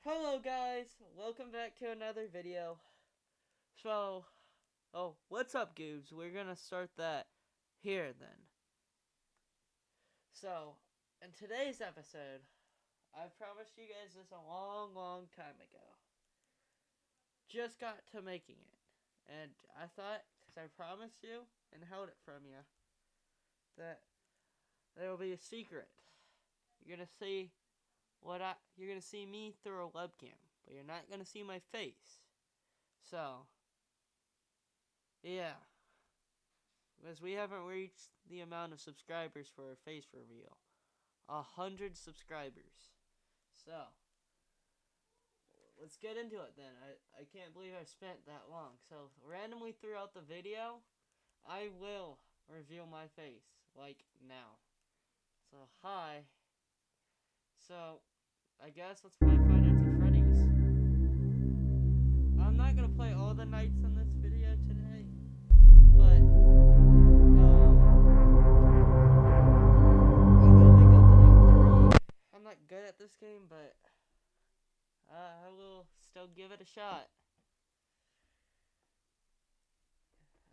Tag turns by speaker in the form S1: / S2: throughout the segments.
S1: Hello guys, welcome back to another video. What's up goobs? We're gonna start that here then. So, in today's episode, I promised you guys this a long time ago. Just got to making it. And I thought, because I promised you and held it from you, that there will be a secret. You're gonna see you're gonna see me through a webcam, but you're not gonna see my face. So, yeah, because we haven't reached the amount of subscribers for a face reveal. 100 subscribers. So, let's get into it then. I can't believe I spent that long. So, randomly throughout the video, I will reveal my face, like now. So, hi. So, I guess let's play Five Nights at Freddy's. I'm not gonna play all the nights in this video today, but I'm not good at this game, but I will still give it a shot.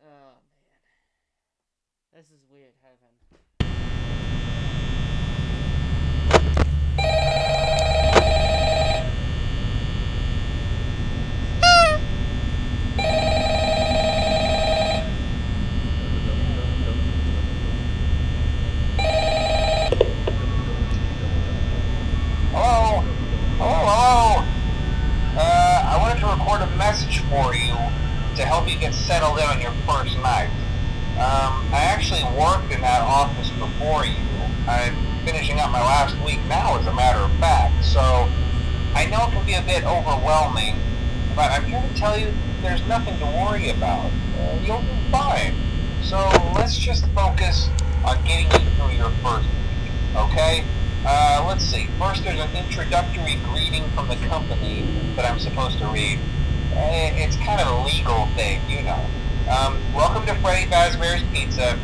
S1: Oh man, this is weird heaven.
S2: For you to help you get settled in on your first night. I actually worked in that office before you. I'm finishing up my last week now, as a matter of fact, so I know it can be a bit overwhelming, but I'm here to tell you there's nothing to worry about. You'll be fine. So let's just focus on getting you through your first week, okay? Let's see. First, there's an introductory greeting from the company that I'm supposed to read. It's kind of a legal thing, you know. Welcome to Freddy Fazbear's Pizza,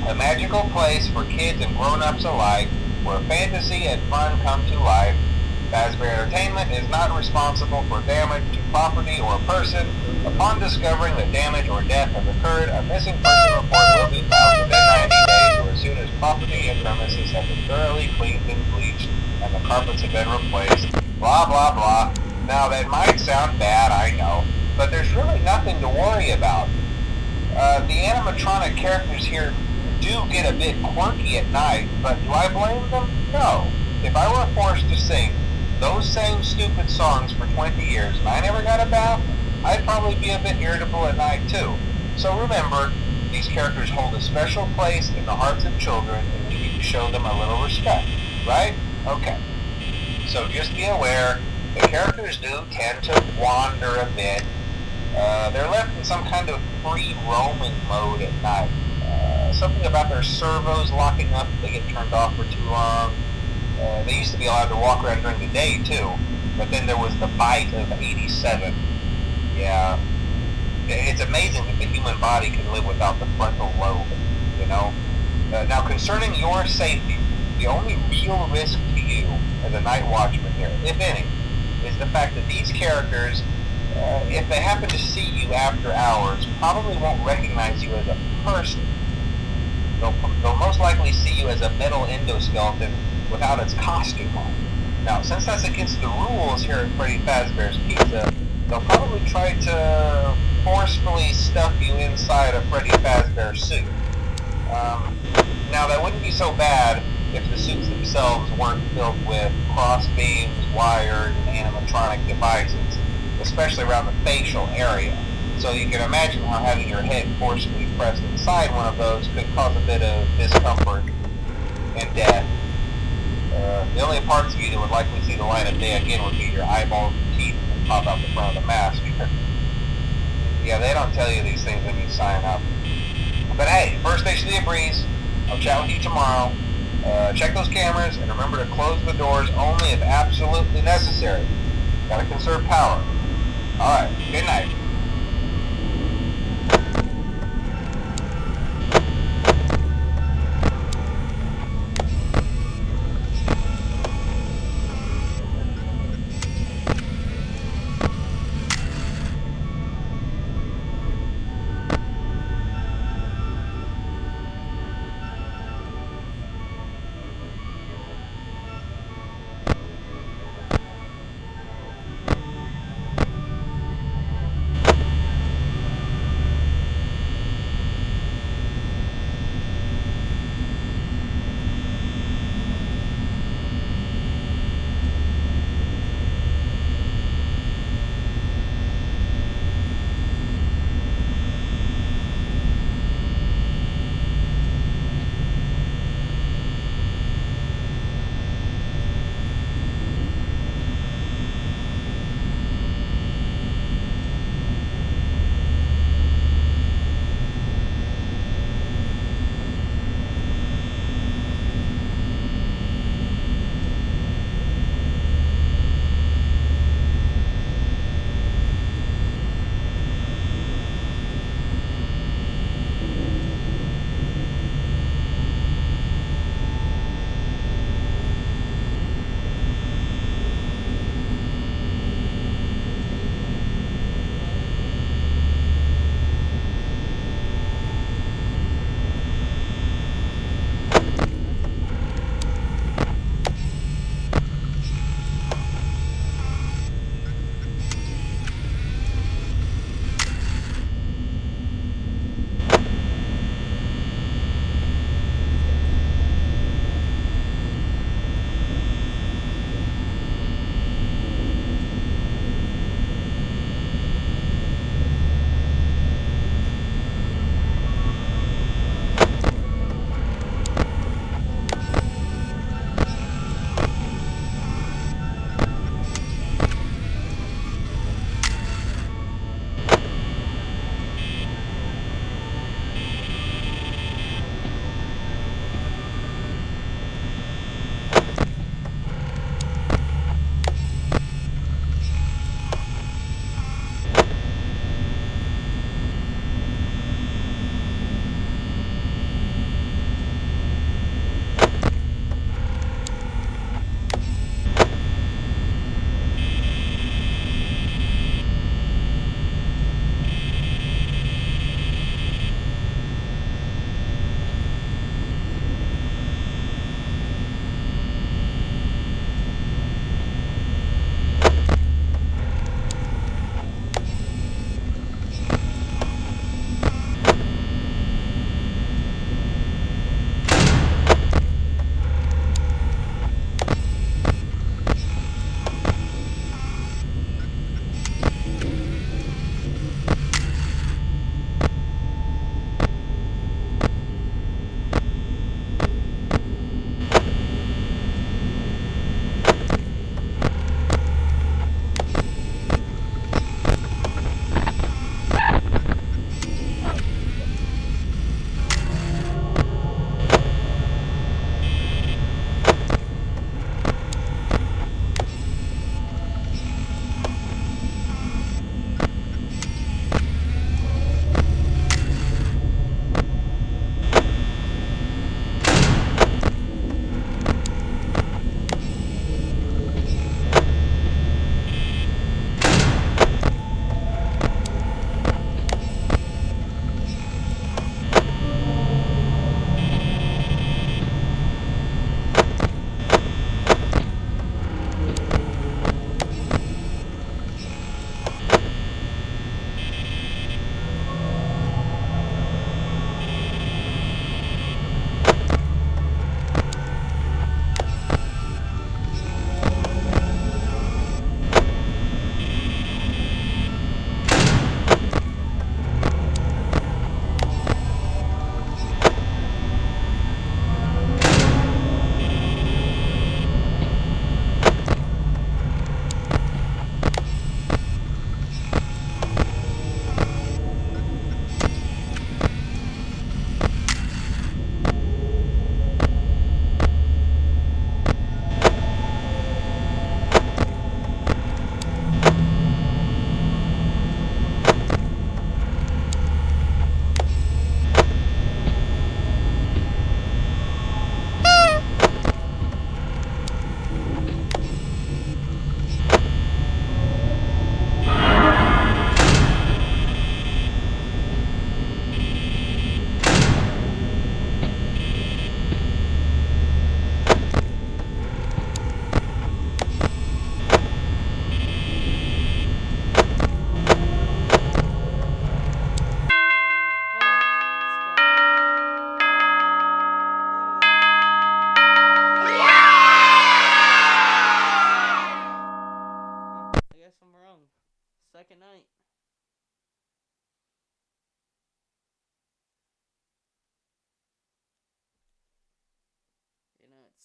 S2: a magical place for kids and grown-ups alike, where fantasy and fun come to life. Fazbear Entertainment is not responsible for damage to property or person. Upon discovering that damage or death has occurred, a missing person report will be filed within 90 days, or as soon as property and premises have been thoroughly cleaned and bleached and the carpets have been replaced. Blah, blah, blah. Now, that might sound bad, I know, but there's really nothing to worry about. The animatronic characters here do get a bit quirky at night, but do I blame them? No. If I were forced to sing those same stupid songs for 20 years and I never got a bath, I'd probably be a bit irritable at night too. So remember, these characters hold a special place in the hearts of children, and we need to show them a little respect, right? Okay. So just be aware, the characters do tend to wander a bit. They're left in some kind of free roaming mode at night. Something about their servos locking up if they get turned off for too long. They used to be allowed to walk around during the day too, but then there was the bite of 87. Yeah, it's amazing that the human body can live without the frontal lobe, you know? Now concerning your safety, the only real risk to you as a night watchman here, if any, is the fact that these characters, if they happen to see you after hours, probably won't recognize you as a person. They'll most likely see you as a metal endoskeleton without its costume on. Now, since that's against the rules here at Freddy Fazbear's Pizza, they'll probably try to forcefully stuff you inside a Freddy Fazbear suit. Now, that wouldn't be so bad if the suits themselves weren't filled with cross beams, wired, and animatronic devices, especially around the facial area. So you can imagine how having your head forcefully pressed inside one of those could cause a bit of discomfort and death. The only parts of you that would likely see the light of day again would be your eyeballs and teeth that pop out the front of the mask. Yeah, they don't tell you these things when you sign up. But hey, first station of the breeze. I'll chat with you tomorrow. Check those cameras, and remember to close the doors only if absolutely necessary. Gotta conserve power. Alright, good night.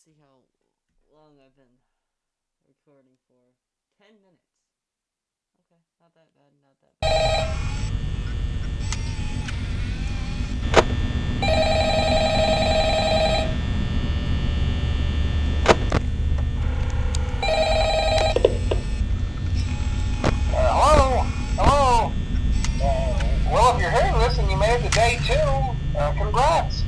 S1: see how long I've been recording for. 10 minutes. Okay, not that bad, not that bad.
S2: Hello? Hello? Well, if you're hearing this and you made it to day 2, congrats.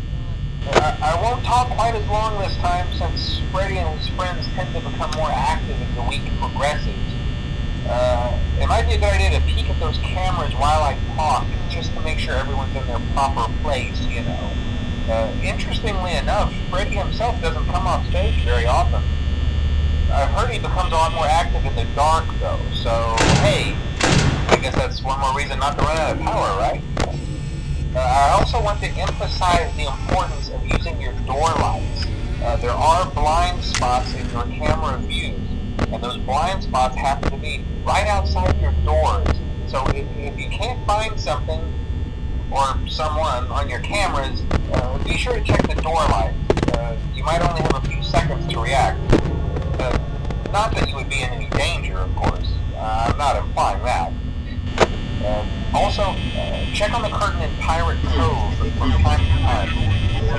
S2: I won't talk quite as long this time since Freddy and his friends tend to become more active as the week progresses. It might be a good idea to peek at those cameras while I talk, just to make sure everyone's in their proper place, you know. Interestingly enough, Freddy himself doesn't come off stage very often. I've heard he becomes a lot more active in the dark, though, so hey, I guess that's one more reason not to run out of power, right? I also want to emphasize the importance of using your door lights. There are blind spots in your camera views, and those blind spots happen to be right outside your doors. So if you can't find something or someone on your cameras, be sure to check the door lights. You might only have a few seconds to react. Not that you would be in any danger, of course. I'm not implying that. Also, check on the curtain in Pirate Cove from time to time.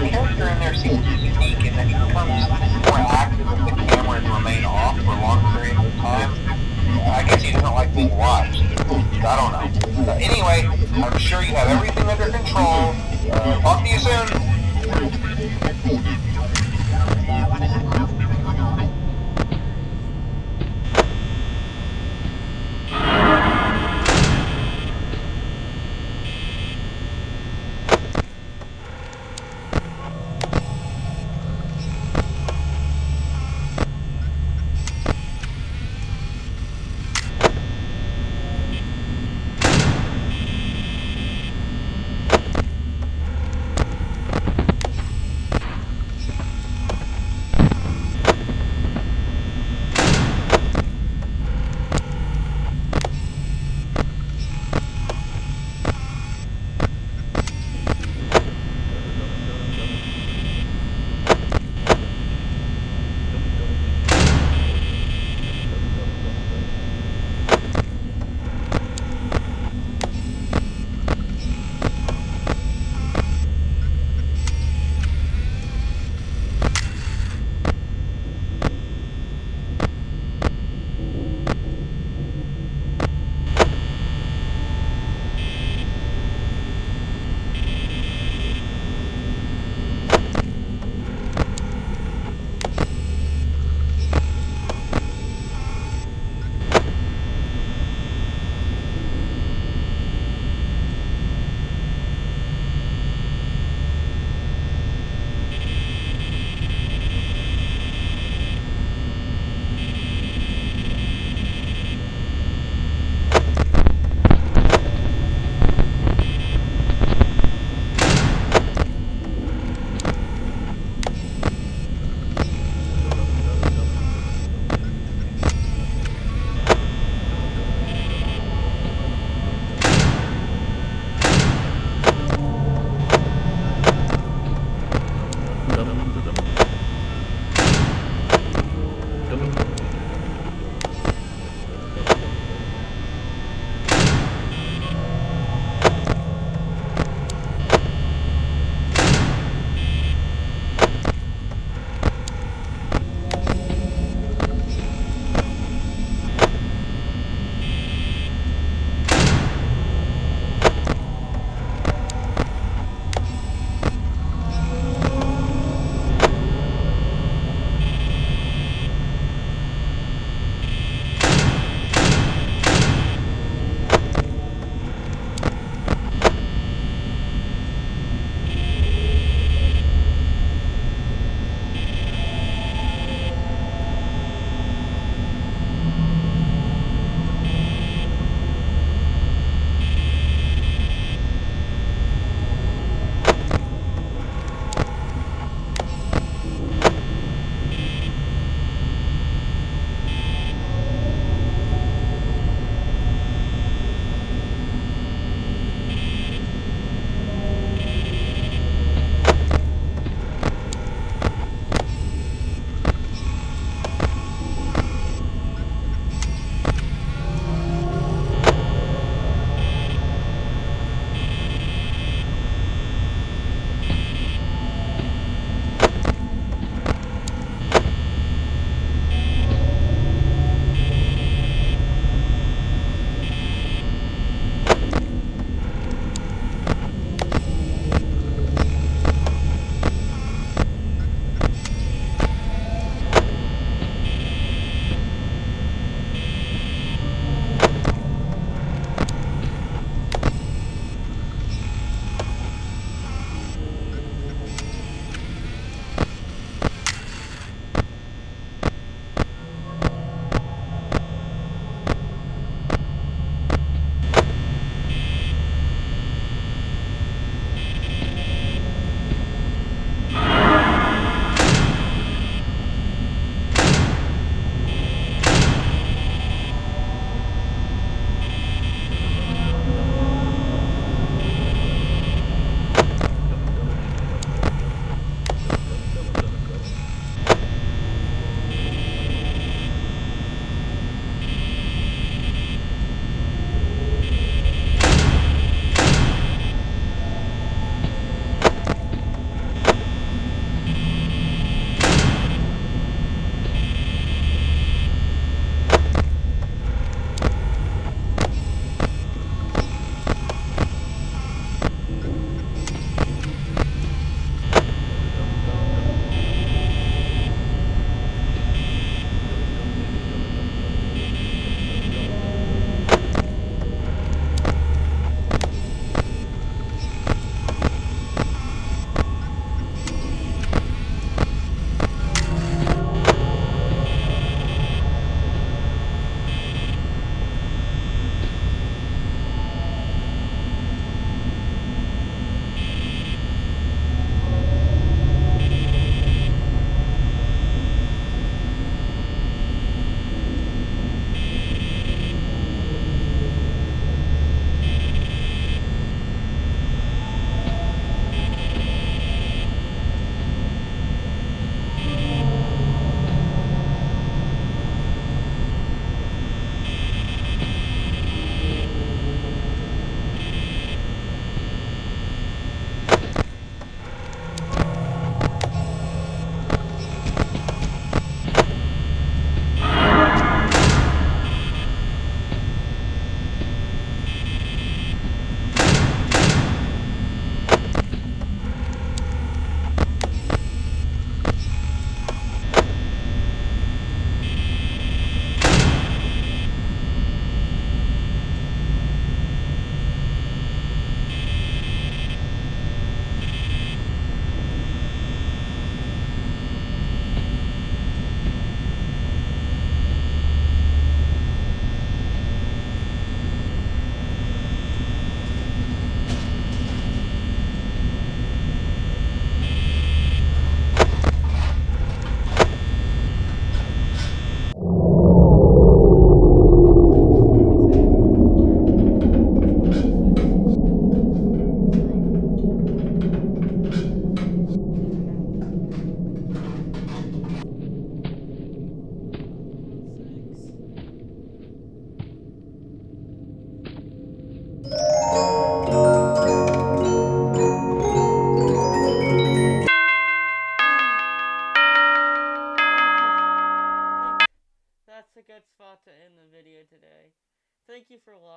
S2: The character in there seems unique in that he becomes more active if the cameras remain off for long periods of time. I guess he doesn't like being watched. I don't know. Anyway, I'm sure you have everything under control. Talk to you soon.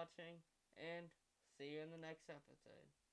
S1: watching, and see you in the next episode.